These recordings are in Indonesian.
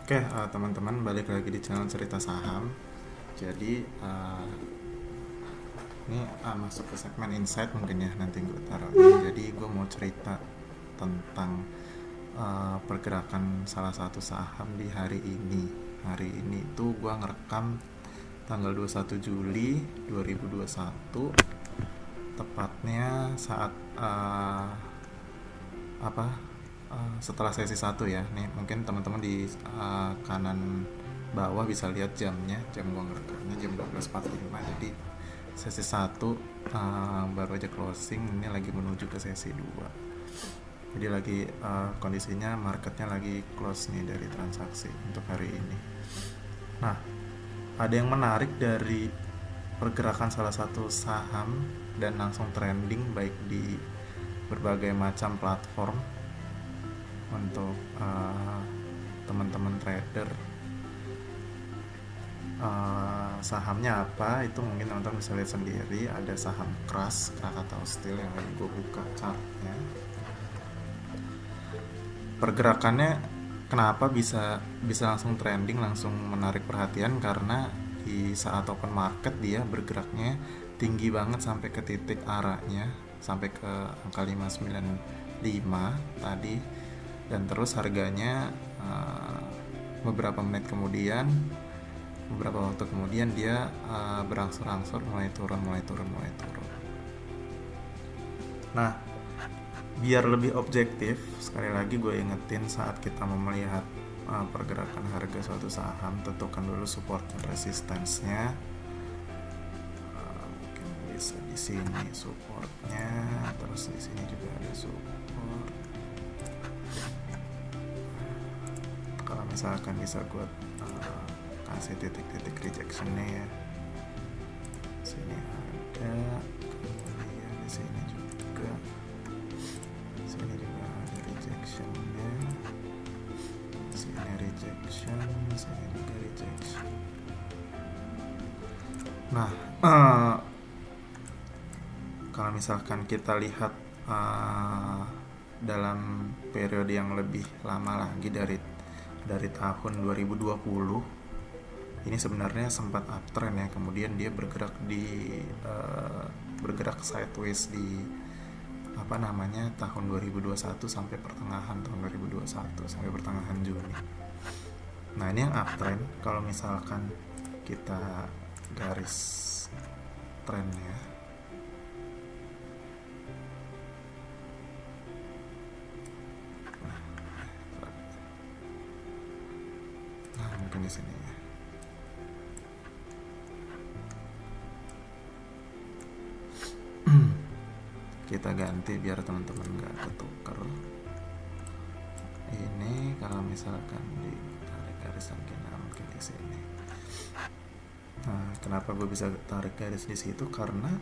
Oke, teman-teman, balik lagi di channel Cerita Saham. Jadi ini masuk ke segmen insight mungkin ya, nanti gue taruh ini. Jadi gue mau cerita tentang pergerakan salah satu saham di hari ini. Hari ini tuh gue ngerekam tanggal 21 Juli 2021, tepatnya saat setelah sesi 1 ya. Nih mungkin teman-teman di kanan bawah bisa lihat jamnya, jam gua ngerekamnya jam 12.45. Jadi sesi 1 baru aja closing, ini lagi menuju ke sesi 2. Jadi lagi kondisinya marketnya lagi close nih dari transaksi untuk hari ini. Nah, ada yang menarik dari pergerakan salah satu saham dan langsung trending baik di berbagai macam platform untuk teman-teman trader. Sahamnya apa itu mungkin teman-teman bisa lihat sendiri. Ada saham Krakatau Steel yang lagi gue buka chartnya. Pergerakannya kenapa bisa langsung trending, langsung menarik perhatian, karena di saat open market dia bergeraknya tinggi banget sampai ke titik arahnya, sampai ke angka 595 tadi, dan terus harganya beberapa waktu kemudian dia berangsur-angsur mulai turun. Nah, biar lebih objektif, sekali lagi gue ingetin, saat kita mau melihat pergerakan harga suatu saham, tentukan dulu support dan resistance-nya. Mungkin bisa di sini supportnya, terus di sini juga ada support. Kalau misalkan bisa gue kasih titik-titik rejection-nya ya. Sini ada, kemudian di sini juga ada rejection-nya. Sini rejection, sini juga rejection. Nah, kalau misalkan kita lihat dalam periode yang lebih lama lagi dari tahun 2020, ini sebenarnya sempat uptrend ya, kemudian dia bergerak sideways di tahun 2021 sampai pertengahan tahun 2021, sampai pertengahan Juni. Nah, ini yang uptrend. Kalau misalkan kita garis trennya, nah mungkin di sini ya. Kita ganti biar teman-teman nggak ketukar. Ini kalau misalkan ditarik garis lagi, nah mungkin di sini. Nah, kenapa gue bisa tarik garis di situ? Karena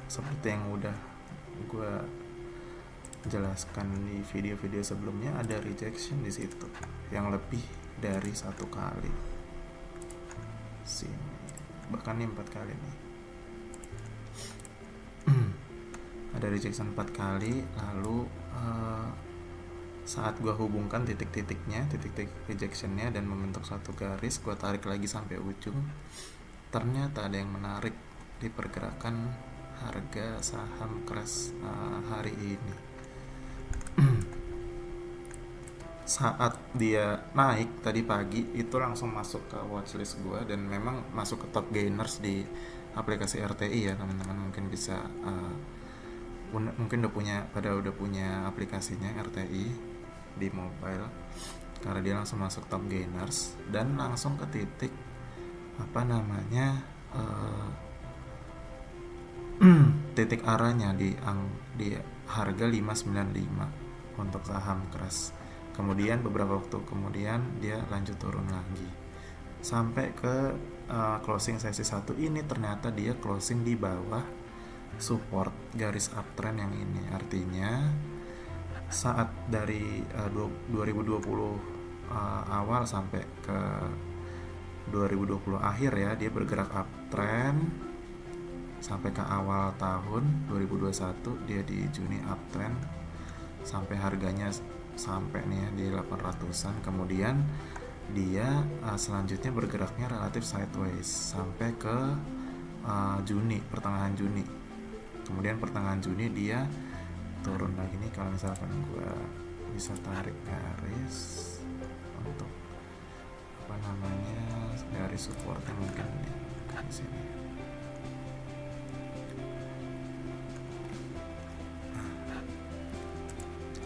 seperti yang udah gue jelaskan di video-video sebelumnya, ada rejection di situ yang lebih dari 1 kali. Sini, bahkan ini 4 kali nih. Ada rejection 4 kali, lalu saat gue hubungkan titik rejectionnya dan membentuk satu garis, gue tarik lagi sampai ujung, ternyata ada yang menarik di pergerakan harga saham Kras hari ini. Saat dia naik tadi pagi, itu langsung masuk ke watchlist gue dan memang masuk ke top gainers di aplikasi RTI ya teman-teman. Mungkin bisa mungkin udah punya aplikasinya RTI di mobile, karena dia langsung masuk top gainers dan langsung ke titik titik arahnya di harga 595 untuk saham Kras. Kemudian beberapa waktu kemudian dia lanjut turun lagi sampai ke closing sesi 1 ini. Ternyata dia closing di bawah support garis uptrend yang ini. Artinya saat dari 2020 awal sampai ke 2020 akhir ya, dia bergerak uptrend sampai ke awal tahun 2021, dia di Juni uptrend sampai harganya sampai nih ya di 800-an. Kemudian dia selanjutnya bergeraknya relatif sideways sampai ke Juni, pertengahan Juni. Kemudian pertengahan Juni dia turun lagi nih. Kalau misalkan gue bisa tarik garis untuk apa namanya, garis supportnya mungkin di sini.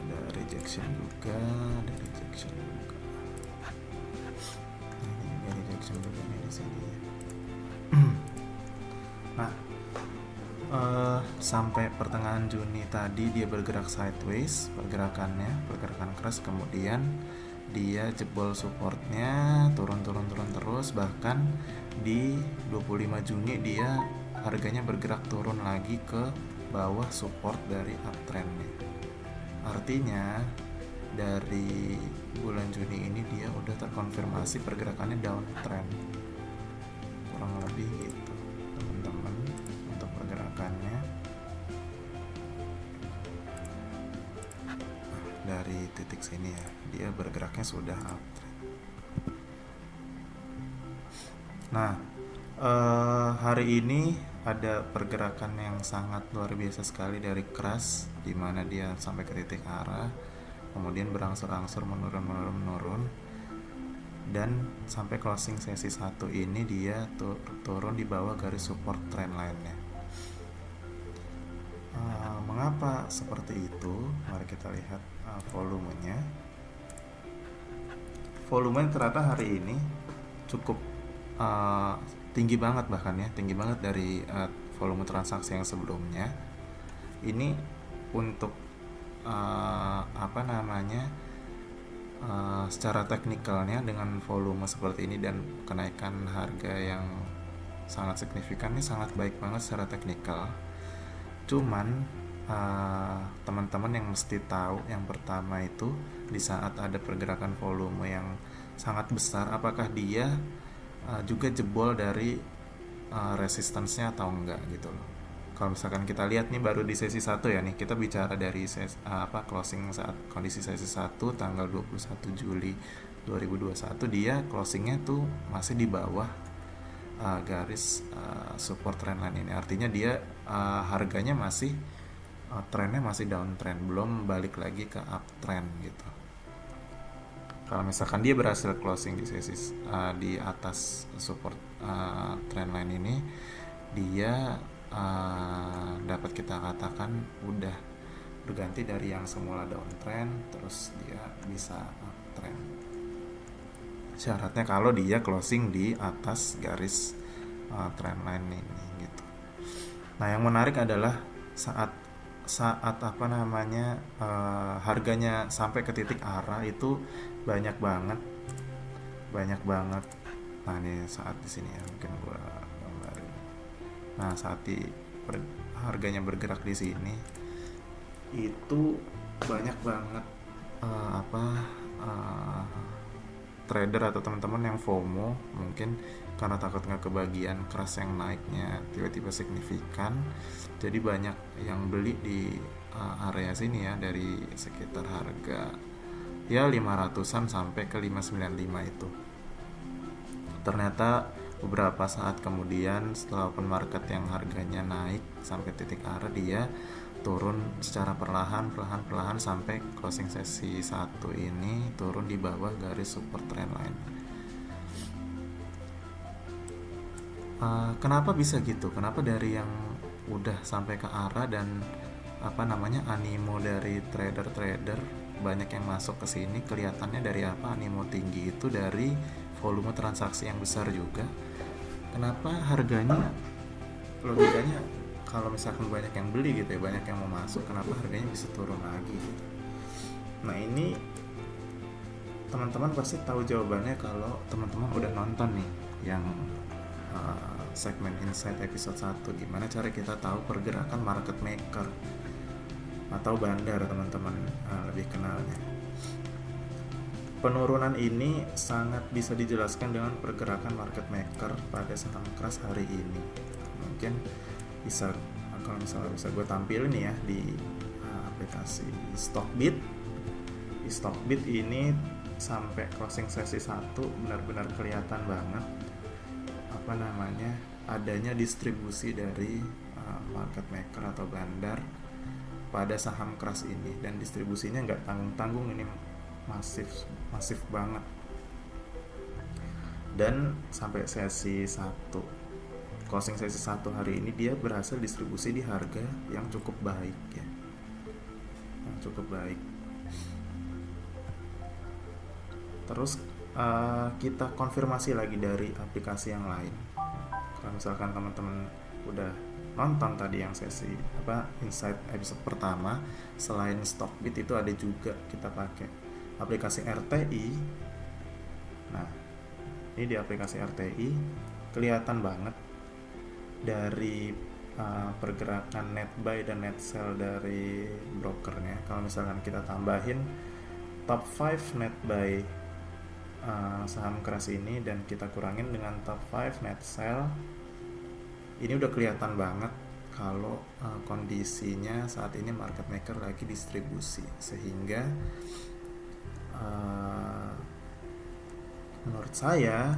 Ada rejection juga, ada rejection juga. Nah, ini juga rejection juga nih di sini. Nah, sampai pertengahan Juni tadi dia bergerak sideways pergerakan keras, kemudian dia jebol supportnya, turun terus, bahkan di 25 Juni dia harganya bergerak turun lagi ke bawah support dari uptrendnya. Artinya dari bulan Juni ini dia udah terkonfirmasi pergerakannya downtrend, kurang lebih gitu teman-teman untuk pergerakannya. Dari titik sini ya, dia bergeraknya sudah uptrend. Nah, hari ini ada pergerakan yang sangat luar biasa sekali dari keras, dimana dia sampai ke titik arah, kemudian berangsur-angsur menurun, dan sampai closing sesi 1 ini dia turun di bawah garis support trendline-nya. Mengapa seperti itu? Mari kita lihat volumenya. Volumenya ternyata hari ini cukup tinggi banget, bahkan ya tinggi banget dari volume transaksi yang sebelumnya. Ini untuk apa namanya, secara teknikalnya dengan volume seperti ini dan kenaikan harga yang sangat signifikan, ini sangat baik banget secara teknikal. Cuman teman-teman yang mesti tahu yang pertama itu, di saat ada pergerakan volume yang sangat besar, apakah dia juga jebol dari resistance-nya atau enggak gitu loh. Kalau misalkan kita lihat nih baru di sesi 1 ya nih, kita bicara dari closing saat kondisi sesi 1 tanggal 21 Juli 2021, dia closingnya tuh masih di bawah garis support trendline ini. Artinya dia harganya masih trennya masih downtrend, belum balik lagi ke uptrend gitu. Kalau misalkan dia berhasil closing di sesi di atas support trendline ini, dia dapat kita katakan udah berganti dari yang semula downtrend terus dia bisa uptrend. Syaratnya kalau dia closing di atas garis trendline ini gitu. Nah, yang menarik adalah saat apa namanya, harganya sampai ke titik arah itu banyak banget. Nah, ini saat di sini ya, mungkin gua gambarin. Nah, saat harganya bergerak di sini itu banyak banget trader atau teman-teman yang FOMO, mungkin karena takut nggak kebagian keras yang naiknya tiba-tiba signifikan, jadi banyak yang beli di area sini ya, dari sekitar harga ya 500-an sampai ke 595 itu. Ternyata beberapa saat kemudian setelah open market yang harganya naik sampai titik arah, dia turun secara perlahan sampai closing sesi 1 ini turun di bawah garis support trendline. Kenapa bisa gitu? Kenapa dari yang udah sampai ke arah dan animo dari trader banyak yang masuk ke sini, kelihatannya dari apa? Animo tinggi itu dari volume transaksi yang besar juga. Kenapa harganya, logikanya kalau misalkan banyak yang beli gitu ya, banyak yang mau masuk, kenapa harganya bisa turun lagi gitu. Nah, ini teman-teman pasti tahu jawabannya kalau teman-teman udah nonton nih yang segmen Insight episode 1, gimana cara kita tahu pergerakan market maker atau bandar, teman-teman lebih kenalnya. Penurunan ini sangat bisa dijelaskan dengan pergerakan market maker pada saham keras hari ini. Mungkin bisa, kalau misalnya bisa gue tampilin nih ya di aplikasi Stockbit. Di Stockbit ini sampai closing sesi 1 benar-benar kelihatan banget adanya distribusi dari market maker atau bandar pada saham keras ini, dan distribusinya nggak tanggung-tanggung, ini masif banget. Dan sampai sesi 1, closing sesi 1 hari ini dia berhasil distribusi di harga yang cukup baik ya, yang cukup baik. Terus kita konfirmasi lagi dari aplikasi yang lain. Kalau misalkan teman-teman udah nonton tadi yang sesi insight episode pertama, selain Stockbit itu ada juga kita pakai aplikasi RTI. Nah, ini di aplikasi RTI kelihatan banget dari pergerakan net buy dan net sell dari brokernya. Kalau misalkan kita tambahin top 5 net buy saham keras ini dan kita kurangin dengan top 5 net sell, ini udah kelihatan banget kalau kondisinya saat ini market maker lagi distribusi, sehingga menurut saya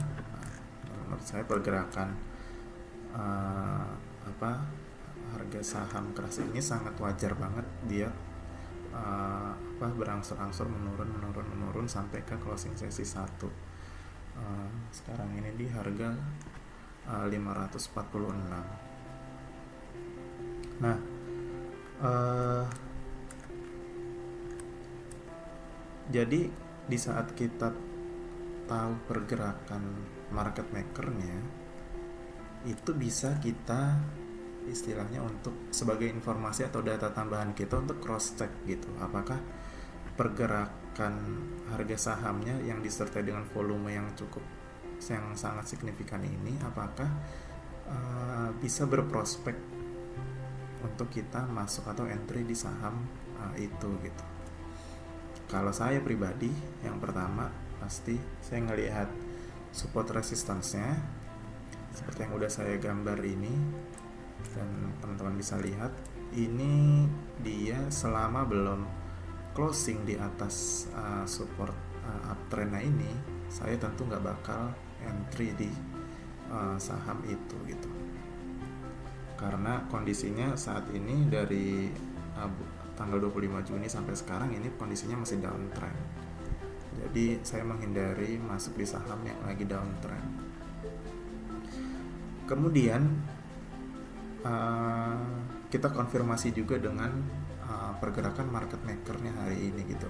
pergerakan harga saham keras ini sangat wajar banget dia berangsur-angsur menurun sampai ke closing sesi 1. Sekarang ini di harga 546. Nah, jadi di saat kita tahu pergerakan market makernya, itu bisa kita istilahnya untuk sebagai informasi atau data tambahan kita untuk cross check gitu, apakah pergerakan harga sahamnya yang disertai dengan volume yang sangat signifikan ini, apakah bisa berprospek untuk kita masuk atau entry di saham itu gitu. Kalau saya pribadi, yang pertama pasti saya ngelihat support resistance-nya seperti yang udah saya gambar ini, dan teman-teman bisa lihat ini dia selama belum closing di atas support uptrend-nya ini, saya tentu nggak bakal entry di saham itu gitu, karena kondisinya saat ini dari tanggal 25 Juni sampai sekarang ini kondisinya masih downtrend. Jadi saya menghindari masuk di saham yang lagi downtrend. Kemudian kita konfirmasi juga dengan pergerakan market makernya hari ini gitu.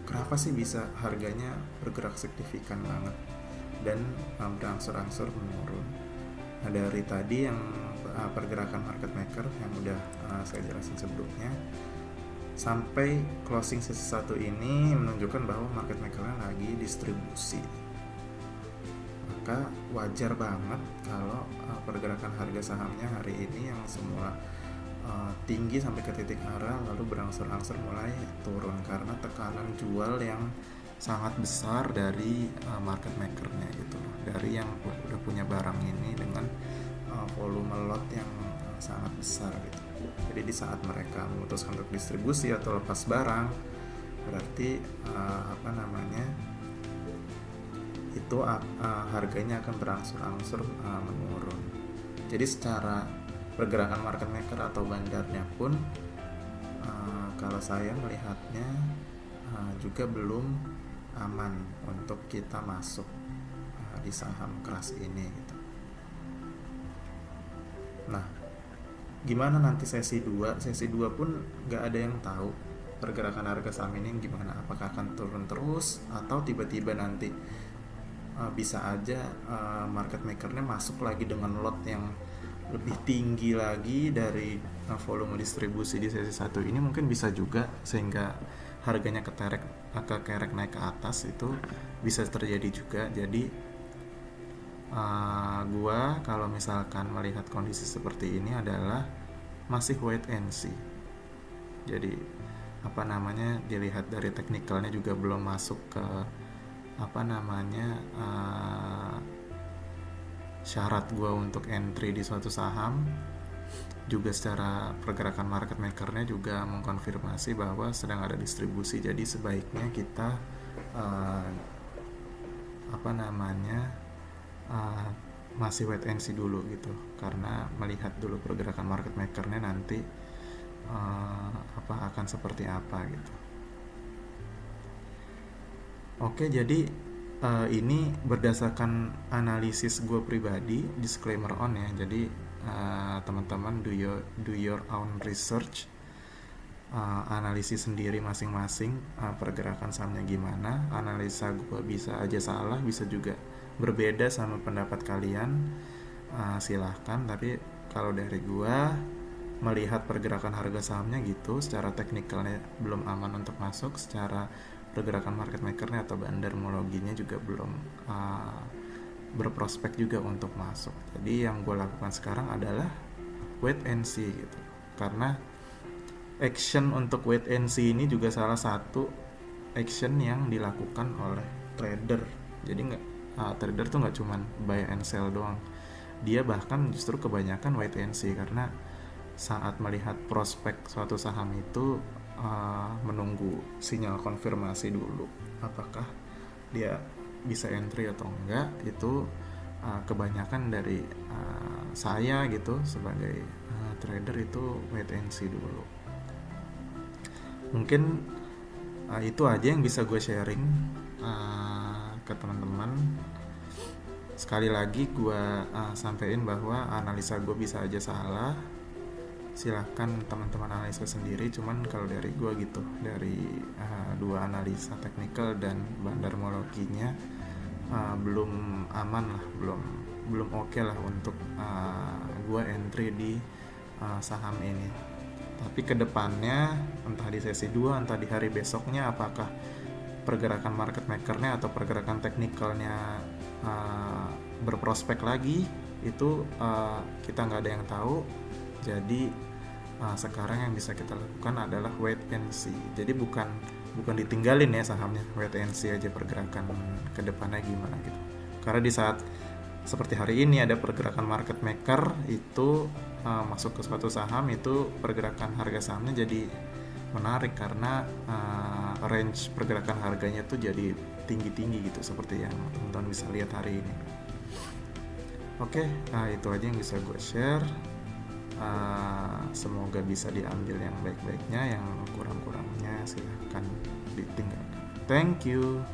Kenapa sih bisa harganya bergerak signifikan banget dan berangsur-angsur menurun? Nah, dari tadi yang pergerakan market maker yang udah saya jelasin sebelumnya, sampai closing sesi 1 ini menunjukkan bahwa market makernya lagi distribusi. Maka wajar banget kalau pergerakan harga sahamnya hari ini yang semula tinggi sampai ke titik arah lalu berangsur-angsur mulai turun karena tekanan jual yang sangat besar dari market makernya gitu, dari yang udah punya barang ini dengan volume lot yang sangat besar gitu. Jadi di saat mereka memutuskan untuk distribusi atau lepas barang, berarti itu harganya akan berangsur-angsur menurun. Jadi secara pergerakan market maker atau bandarnya pun kalau saya melihatnya juga belum aman untuk kita masuk di saham keras ini gitu. Nah, gimana nanti sesi 2? Sesi 2 pun nggak ada yang tahu pergerakan harga saham ini gimana, apakah akan turun terus atau tiba-tiba nanti bisa aja market makernya masuk lagi dengan lot yang lebih tinggi lagi dari volume distribusi di sesi 1 ini, mungkin bisa juga sehingga harganya kekerek naik ke atas, itu bisa terjadi juga. Jadi gua kalau misalkan melihat kondisi seperti ini adalah masih wait and see. Jadi dilihat dari teknikalnya juga belum masuk ke syarat gue untuk entry di suatu saham. Juga secara pergerakan market makernya juga mengkonfirmasi bahwa sedang ada distribusi, jadi sebaiknya kita uh, apa namanya uh, masih wait and see dulu gitu, karena melihat dulu pergerakan market makernya nanti apa akan seperti apa gitu. Oke, jadi ini berdasarkan analisis gue pribadi, disclaimer on ya. Jadi teman-teman do your own research, analisis sendiri masing-masing, pergerakan sahamnya gimana. Analisa gue bisa aja salah, bisa juga berbeda sama pendapat kalian. Silahkan, tapi kalau dari gue melihat pergerakan harga sahamnya gitu, secara teknikalnya belum aman untuk masuk, secara pergerakan market makernya atau bandarmologinya juga belum berprospek juga untuk masuk. Jadi yang gue lakukan sekarang adalah wait and see gitu, karena action untuk wait and see ini juga salah satu action yang dilakukan oleh trader. Jadi trader tuh nggak cuman buy and sell doang, dia bahkan justru kebanyakan wait and see, karena saat melihat prospek suatu saham itu menunggu sinyal konfirmasi dulu apakah dia bisa entry atau enggak. Itu kebanyakan dari saya gitu sebagai trader itu wait and see dulu. Mungkin itu aja yang bisa gue sharing ke teman-teman. Sekali lagi gue sampein bahwa analisa gue bisa aja salah, silahkan teman-teman analisa sendiri. Cuman kalau dari gue gitu, dari dua analisa teknikal dan bandarmologinya belum aman lah, belum oke lah untuk gue entry di saham ini. Tapi kedepannya entah di sesi 2 entah di hari besoknya, apakah pergerakan market makernya atau pergerakan teknikalnya berprospek lagi, itu kita nggak ada yang tahu. Jadi sekarang yang bisa kita lakukan adalah wait and see. Jadi bukan ditinggalin ya sahamnya, wait and see aja pergerakan ke depannya gimana gitu. Karena di saat seperti hari ini ada pergerakan market maker itu masuk ke suatu saham, itu pergerakan harga sahamnya jadi menarik karena range pergerakan harganya tuh jadi tinggi-tinggi gitu, seperti yang teman-teman bisa lihat hari ini. Oke, itu aja yang bisa gue share. Semoga bisa diambil yang baik-baiknya, yang kurang-kurangnya silahkan ditinggalkan. Thank you.